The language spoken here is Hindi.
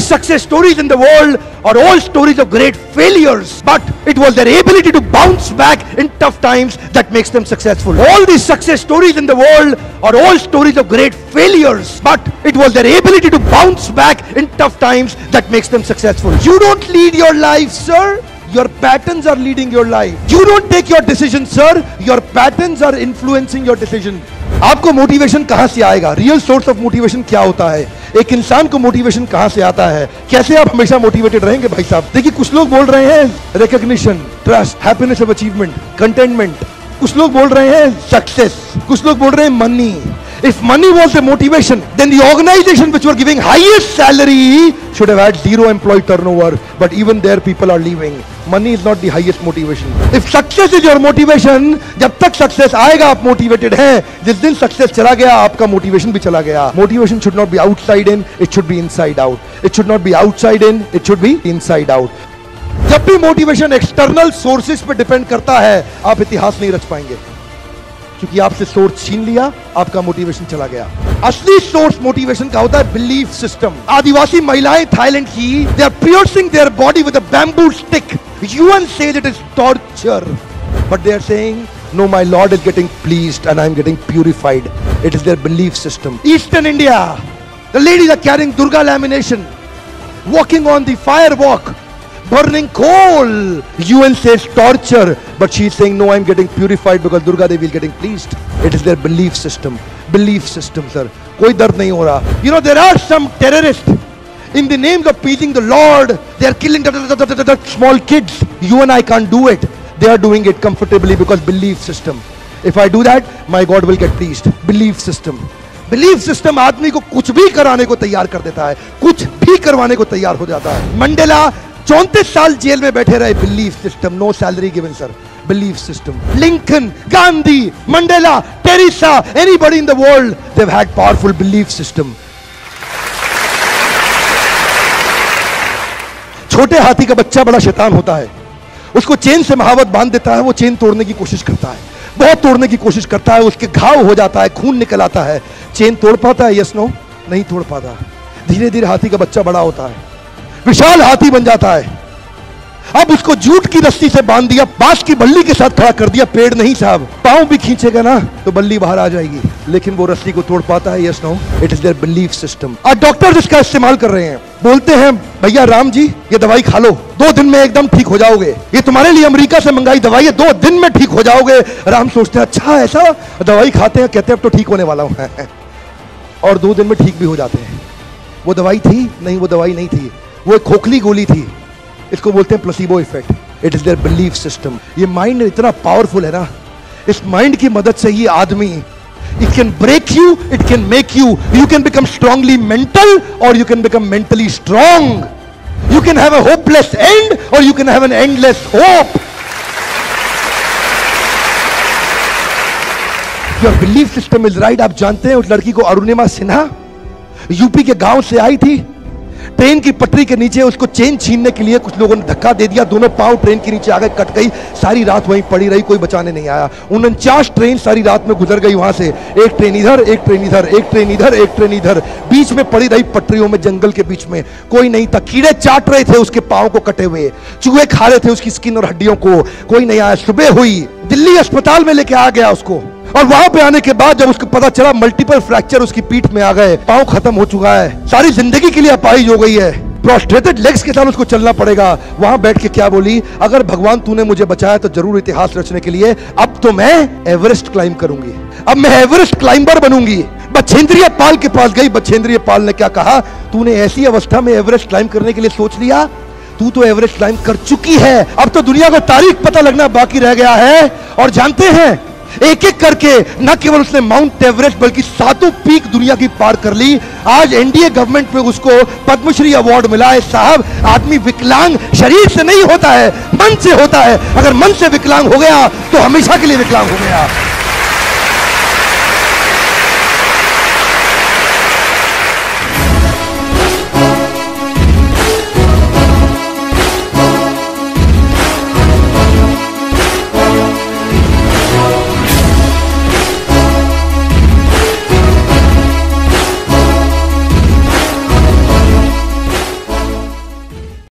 success stories in the world are all stories of great failures, but it was their ability to bounce back in tough times that makes them successful. All these success stories in the world are all stories of great failures, but it was their ability to bounce back in tough times that makes them successful. You don't lead your life, sir. Your patterns are leading your life. You don't take your decision, sir. Your patterns are influencing your decision. आपको मोटिवेशन कहां से आएगा? रियल सोर्स ऑफ मोटिवेशन क्या होता है? एक इंसान को मोटिवेशन कहां से आता है? कैसे आप हमेशा मोटिवेटेड रहेंगे भाई साहब? देखिए, कुछ लोग बोल रहे हैं recognition, trust, happiness of achievement, containment. कुछ लोग बोल रहे हैं सक्सेस, कुछ लोग बोल रहे हैं money. If money was the motivation, then the organization which were giving highest salary should have had zero employee turnover, but even there people are leaving. Money is not the highest motivation. If success is your motivation, जब तक success आएगा आप motivated हैं, जिस दिन success चला गया आपका motivation भी चला गया. Motivation should not be outside in, it should be inside out. It should not be outside in, it should be inside out. जब भी motivation external sources पे depend करता है, आप इतिहास नहीं रच पाएंगे, क्योंकि आपसे सोर्स छीन लिया, आपका मोटिवेशन चला गया. असली सोर्स मोटिवेशन का होता है बिलीफ सिस्टम. आदिवासी महिलाएं थाईलैंड की, they are piercing their body with a bamboo stick. UN says it is torture, but they are saying no, my lord is getting pleased and I am getting purified. It is their belief system. Eastern India, the ladies are carrying Durga lamination, walking on the firewalk, burning coal. UN says torture, but she is saying no, I am getting purified because Durga Devi is getting pleased. It is their belief system. Belief system, sir. कोई दर्द नहीं हो रहा. You know, there are some terrorists in the name of pleasing the Lord. They are killing small kids. You and I can't do it. They are doing it comfortably because belief system. If I do that, my God will get pleased. Belief system. Belief system आदमी को कुछ भी कराने को तैयार कर देता है, कुछ भी करवाने को तैयार हो जाता है. मंडेला 34 साल जेल में बैठे रहे. Belief system. No salary given, sir. Belief system. Lincoln, Gandhi, Mandela, Teresa, anybody in the world, they have had powerful belief system. छोटे हाथी का बच्चा बड़ा शैतान होता है. उसको चेन से महावत बांध देता है, वो चेन तोड़ने की कोशिश करता है, बहुत तोड़ने की कोशिश करता है, उसके घाव हो जाता है, खून निकल आता है. चेन तोड़ पाता है? यस नो, नहीं तोड़ पाता. धीरे धीरे हाथी का बच्चा बड़ा होता है, विशाल हाथी बन जाता है. अब उसको जूट की रस्सी से बांध दिया, बांस की बल्ली के साथ खड़ा कर दिया. पेड़ नहीं साहब, पांव भी खींचेगा ना तो बल्ली बाहर आ जाएगी, लेकिन वो रस्सी को तोड़ पाता है? Yes no, it is their belief system. आज डॉक्टर इसका इस्तेमाल कर रहे हैं. बोलते हैं भैया राम जी, ये दवाई खा लो, 2 दिन में एकदम ठीक हो जाओगे. ये तुम्हारे लिए अमेरिका से मंगाई दवाई है, 2 दिन में ठीक हो जाओगे. राम सोचते हैं अच्छा ऐसा, दवाई खाते हैं, कहते हैं अब तो ठीक होने वाला हूं और 2 दिन में ठीक भी हो जाते हैं. वो दवाई थी? नहीं, वो दवाई नहीं थी, वो एक खोखली गोली थी. इसको बोलते हैं placebo effect. It is their belief system. ये माइंड इतना पावरफुल है ना, इस माइंड की मदद से ही आदमी, it can break you, it can make you. You can become strongly mental or you can become mentally strong. You can have a hopeless end or you can have an endless hope. Your belief system is right. आप जानते हैं उस लड़की को अरुणिमा सिन्हा, यूपी के गांव से आई थी. ट्रेन की पटरी के नीचे उसको चेन छीनने के लिए कुछ लोगों ने धक्का दे दिया, दोनों पांव ट्रेन के नीचे आ गए, कट गई. सारी रात वहीं पड़ी रही, कोई बचाने नहीं आया. 49 ट्रेन सारी रात में गुजर गई वहां से. एक ट्रेन इधर, एक ट्रेन इधर, एक ट्रेन इधर, एक ट्रेन इधर, बीच में पड़ी रही पटरियों में, जंगल के बीच में. कोई नहीं था. कीड़े चाट रहे थे उसके पांव को कटे हुए, चूहे खा रहे थे उसकी स्किन और हड्डियों को. कोई नहीं आया. सुबह हुई, दिल्ली अस्पताल में लेके आ गया उसको, और वहां पे आने के बाद जब उसको पता चला मल्टीपल फ्रैक्चर उसकी पीठ में आ गए, पांव खत्म हो चुका है, सारी जिंदगी के लिए अपाहिज हो गई है, प्रोस्ट्रेटेड लेग्स के साथ उसको चलना पड़ेगा. वहां बैठ के क्या बोली? अगर भगवान तूने मुझे बचाया तो जरूर इतिहास रचने के लिए अब तो मैं एवरेस्ट क्लाइंब करूंगी, अब मैं एवरेस्ट क्लाइंबर बनूंगी. बछेंद्रिय पाल के पास गई. बछेंद्रिय पाल ने क्या कहा? तूने ऐसी अवस्था में एवरेस्ट क्लाइंब करने के लिए सोच लिया? तू तो एवरेस्ट क्लाइंब कर चुकी है, अब तो दुनिया को तारीख पता लगना बाकी रह गया है. और जानते हैं, एक एक करके न केवल उसने माउंट एवरेस्ट बल्कि 7 पीक दुनिया की पार कर ली. आज एनडीए गवर्नमेंट में उसको पद्मश्री अवार्ड मिला है. साहब, आदमी विकलांग शरीर से नहीं होता है, मन से होता है. अगर मन से विकलांग हो गया तो हमेशा के लिए विकलांग हो गया.